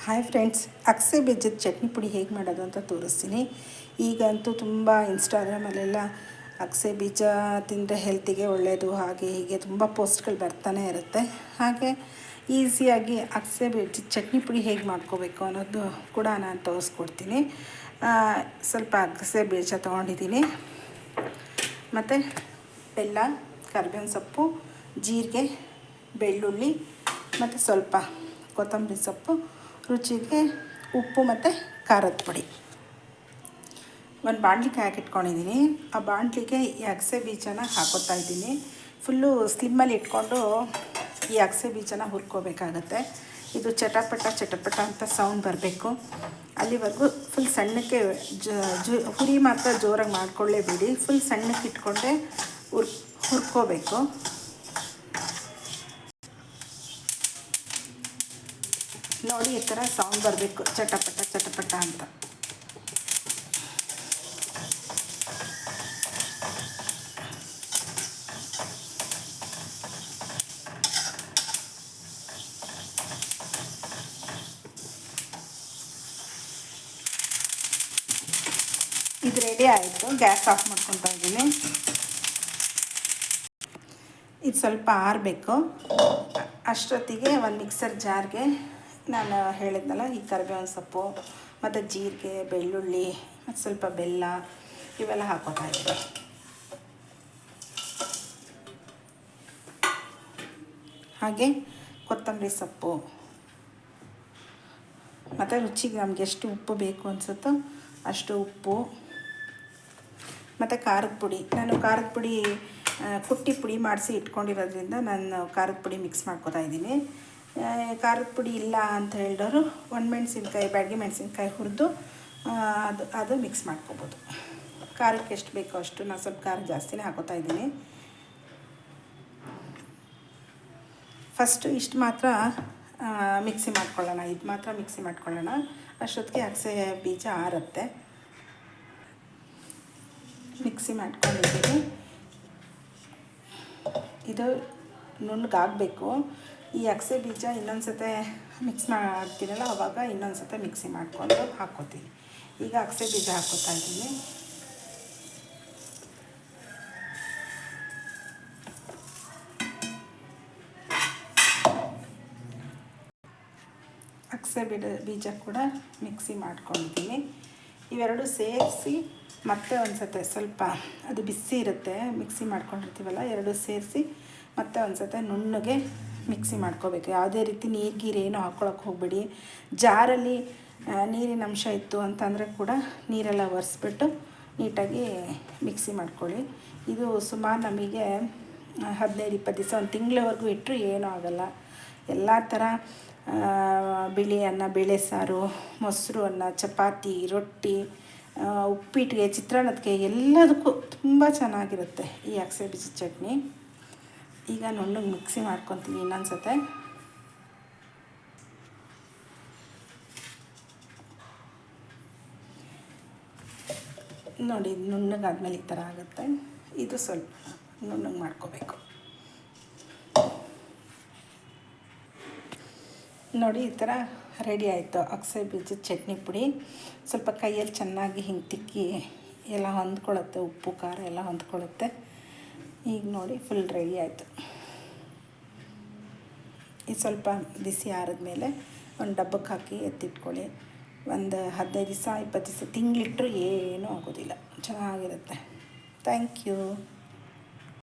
Hi friends, ಅಗಸೆ ಬೀಜದ ಚಟ್ನಿ ಪುಡಿ ಹೇಗೆ ಮಾಡೋದು ಅಂತ ತೋರಿಸ್ತೀನಿ. ಈಗಂತೂ ತುಂಬ ಇನ್ಸ್ಟಾಗ್ರಾಮಲ್ಲೆಲ್ಲ ಅಗಸೆ ಬೀಜ ತಿಂದರೆ ಹೆಲ್ತಿಗೆ ಒಳ್ಳೆಯದು, ಹಾಗೆ ಹೀಗೆ ತುಂಬ ಪೋಸ್ಟ್ಗಳು ಬರ್ತಾನೆ ಇರುತ್ತೆ. ಹಾಗೆ ಈಸಿಯಾಗಿ ಅಗಸೆ ಬೀಜದ ಚಟ್ನಿ ಪುಡಿ ಹೇಗೆ ಮಾಡ್ಕೋಬೇಕು ಅನ್ನೋದು ಕೂಡ ನಾನು ತೋರಿಸ್ಕೊಡ್ತೀನಿ. ಸ್ವಲ್ಪ ಅಗಸೆ ಬೀಜ ತೊಗೊಂಡಿದ್ದೀನಿ, ಮತ್ತು ಬೆಲ್ಲ, ಕರಿಬೇವಿನ ಸೊಪ್ಪು, ಜೀರಿಗೆ, ಬೆಳ್ಳುಳ್ಳಿ ಮತ್ತು ಸ್ವಲ್ಪ ಕೊತ್ತಂಬರಿ ಸೊಪ್ಪು, ರುಚಿಗೆ ಉಪ್ಪು ಮತ್ತು ಖಾರದ ಪುಡಿ. ಒಂದು ಬಾಣಲಿಗೆ ಹಾಕಿಟ್ಕೊಂಡಿದ್ದೀನಿ. ಆ ಬಾಣಲಿಗೆ ಈ ಅಗಸೆ ಬೀಜನ ಹಾಕೋತಾ ಇದ್ದೀನಿ. ಫುಲ್ಲು ಸ್ಲಿಮ್ಮಲ್ಲಿ ಇಟ್ಕೊಂಡು ಈ ಅಗಸೆ ಬೀಜನ ಹುರ್ಕೋಬೇಕಾಗತ್ತೆ. ಇದು ಚಟಪಟ ಚಟಪಟ ಅಂತ ಸೌಂಡ್ ಬರಬೇಕು. ಅಲ್ಲಿವರೆಗೂ ಫುಲ್ ಸಣ್ಣಕ್ಕೆ ಹುರಿ ಮಾತ್ರ ಜೋರಾಗಿ ಮಾಡ್ಕೊಳ್ಳೇಬೇಡಿ. ಫುಲ್ ಸಣ್ಣಕ್ಕೆ ಇಟ್ಕೊಂಡೆ ಹುರ್ಕೋಬೇಕು. ನೋಡಿ, ಈ ಥರ ಸೌಂಡ್ ಬರಬೇಕು, ಚಟಪಟ ಚಟಪಟ ಅಂತ. ಇದು ರೆಡಿ ಆಯಿತು. ಗ್ಯಾಸ್ ಆಫ್ ಮಾಡ್ಕೊತಾ ಇದ್ದೀನಿ. ಇದು ಸ್ವಲ್ಪ ಆರಬೇಕು. ಅಷ್ಟೊತ್ತಿಗೆ ಒಂದು ಮಿಕ್ಸರ್ ಜಾರ್ಗೆ ನಾನು ಹೇಳಿದ್ನಲ್ಲ, ಈ ಕರಿಬೇವಿನ ಸೊಪ್ಪು ಮತ್ತು ಜೀರಿಗೆ, ಬೆಳ್ಳುಳ್ಳಿ ಮತ್ತು ಸ್ವಲ್ಪ ಬೆಲ್ಲ ಇವೆಲ್ಲ ಹಾಕೋತಾ ಇದ್ದೆ. ಹಾಗೆ ಕೊತ್ತಂಬರಿ ಸೊಪ್ಪು ಮತ್ತು ರುಚಿಗೆ ನಮಗೆ ಎಷ್ಟು ಉಪ್ಪು ಬೇಕು ಅನಿಸುತ್ತೋ ಅಷ್ಟು ಉಪ್ಪು ಮತ್ತು ಖಾರದ ಪುಡಿ. ನಾನು ಖಾರದ ಪುಡಿ ಕುಟ್ಟಿ ಪುಡಿ ಮಾಡಿಸಿ ಇಟ್ಕೊಂಡಿರೋದ್ರಿಂದ ನಾನು ಖಾರದ ಪುಡಿ ಮಿಕ್ಸ್ ಮಾಡ್ಕೊತಾ ಇದ್ದೀನಿ. ಖಾರದ ಪುಡಿ ಇಲ್ಲ ಅಂತ ಹೇಳಿದವರು ಒಣಮೆಣ್ಸಿನ್ಕಾಯಿ, ಬ್ಯಾಡಗಿ ಮೆಣಸಿನ್ಕಾಯಿ ಹುರಿದು ಅದು ಮಿಕ್ಸ್ ಮಾಡ್ಕೋಬೋದು. ಖಾರಕ್ಕೆ ಎಷ್ಟು ಬೇಕೋ ಅಷ್ಟು. ನಾನು ಸ್ವಲ್ಪ ಖಾರ ಜಾಸ್ತಿನೇ ಹಾಕೋತಾ ಇದ್ದೀನಿ. ಫಸ್ಟು ಇಷ್ಟು ಮಾತ್ರ ಮಿಕ್ಸಿ ಮಾಡ್ಕೊಳ್ಳೋಣ. ಇದು ಮಾತ್ರ ಮಿಕ್ಸಿ ಮಾಡ್ಕೊಳ್ಳೋಣ. ಅಷ್ಟೊತ್ತಿಗೆ ಅಗಸೆ ಬೀಜ ಆರುತ್ತೆ. ಮಿಕ್ಸಿ ಮಾಡ್ಕೊಂಡಿದ್ದೀನಿ. ಇದು ನುಣ್ಣಗಾಗಬೇಕು. ಈ ಅಗಸೆ ಬೀಜ ಇನ್ನೊಂದು ಸತೆ ಮಿಕ್ಸ್ ಮಾಡ್ತೀನಲ್ಲ, ಆವಾಗ ಇನ್ನೊಂದು ಸತೆ ಮಿಕ್ಸಿ ಮಾಡಿಕೊಂಡು ಹಾಕ್ಕೋತೀನಿ. ಈಗ ಅಗಸೆ ಬೀಜ ಹಾಕ್ಕೋತಾ ಇದ್ದೀನಿ. ಅಗಸೆ ಬೀಜ ಕೂಡ ಮಿಕ್ಸಿ ಮಾಡ್ಕೊಂಡಿದ್ದೀನಿ. ಇವೆರಡು ಸೇರಿಸಿ ಮತ್ತೆ ಒಂದು ಸತೆ ಸ್ವಲ್ಪ ಅದು ಬಿಸಿ ಇರುತ್ತೆ, ಮಿಕ್ಸಿ ಮಾಡ್ಕೊಂಡಿರ್ತೀವಲ್ಲ, ಎರಡು ಸೇರಿಸಿ ಮತ್ತೆ ಒಂದು ಸತೆ ನುಣ್ಣಗೆ ಮಿಕ್ಸಿ ಮಾಡ್ಕೋಬೇಕು. ಯಾವುದೇ ರೀತಿ ನೀರು ಹಾಕ್ಕೊಳಕ್ಕೆ ಹೋಗಬೇಡಿ. ಜಾರಲ್ಲಿ ನೀರಿನ ಅಂಶ ಇತ್ತು ಅಂತಂದರೆ ಕೂಡ ನೀರೆಲ್ಲ ಒರೆಸ್ಬಿಟ್ಟು ನೀಟಾಗಿ ಮಿಕ್ಸಿ ಮಾಡ್ಕೊಳ್ಳಿ. ಇದು ಸುಮಾರು ನಮಗೆ 15-20 ದಿವಸ, ಒಂದು ತಿಂಗಳವರೆಗೂ ಇಟ್ಟರು ಏನೂ ಆಗೋಲ್ಲ. ಎಲ್ಲ ಥರ ಬಿಳಿ ಅನ್ನ, ಬೇಳೆ ಸಾರು, ಮೊಸರು ಅನ್ನ, ಚಪಾತಿ, ರೊಟ್ಟಿ, ಉಪ್ಪಿಟ್ಟಿಗೆ, ಚಿತ್ರಾನ್ನಕ್ಕೆ ಎಲ್ಲದಕ್ಕೂ ತುಂಬ ಚೆನ್ನಾಗಿರುತ್ತೆ ಈ ಅಗಸೆ ಬೀಜದ ಚಟ್ನಿ. ಈಗ ನುಣ್ಣಗೆ ಮಿಕ್ಸಿ ಮಾಡ್ಕೊತೀನಿ ಇನ್ನೊಂದು ಸತೆ. ನೋಡಿ, ನುಣ್ಣಗಾದ್ಮೇಲೆ ಈ ಥರ ಆಗುತ್ತೆ. ಇದು ಸ್ವಲ್ಪ ನುಣ್ಣಗೆ ಮಾಡ್ಕೋಬೇಕು. ನೋಡಿ, ಈ ಥರ ರೆಡಿ ಆಯಿತು ಅಗಸೆ ಬೀಜದ ಚಟ್ನಿ ಪುಡಿ. ಸ್ವಲ್ಪ ಕೈಯಲ್ಲಿ ಚೆನ್ನಾಗಿ ಹಿಂಗೆ ತಿಕ್ಕಿ ಎಲ್ಲ ಹೊಂದ್ಕೊಳ್ಳುತ್ತೆ, ಉಪ್ಪು ಖಾರ ಎಲ್ಲ ಹೊಂದ್ಕೊಳ್ಳುತ್ತೆ. ಈಗ ನೋಡಿ, ಫುಲ್ ರೆಡಿ ಆಯಿತು. ಇದು ಸ್ವಲ್ಪ ಬಿಸಿ ಆರಿದ್ಮೇಲೆ ಒಂದು ಡಬ್ಬಕ್ಕೆ ಹಾಕಿ ಎತ್ತಿಟ್ಕೊಳ್ಳಿ. ಒಂದು 15 ದಿವಸ, 20 ದಿವಸ, ತಿಂಗಳಿಟ್ಟರು ಏನೂ ಆಗೋದಿಲ್ಲ, ಚೆನ್ನಾಗಿರುತ್ತೆ. Thank you.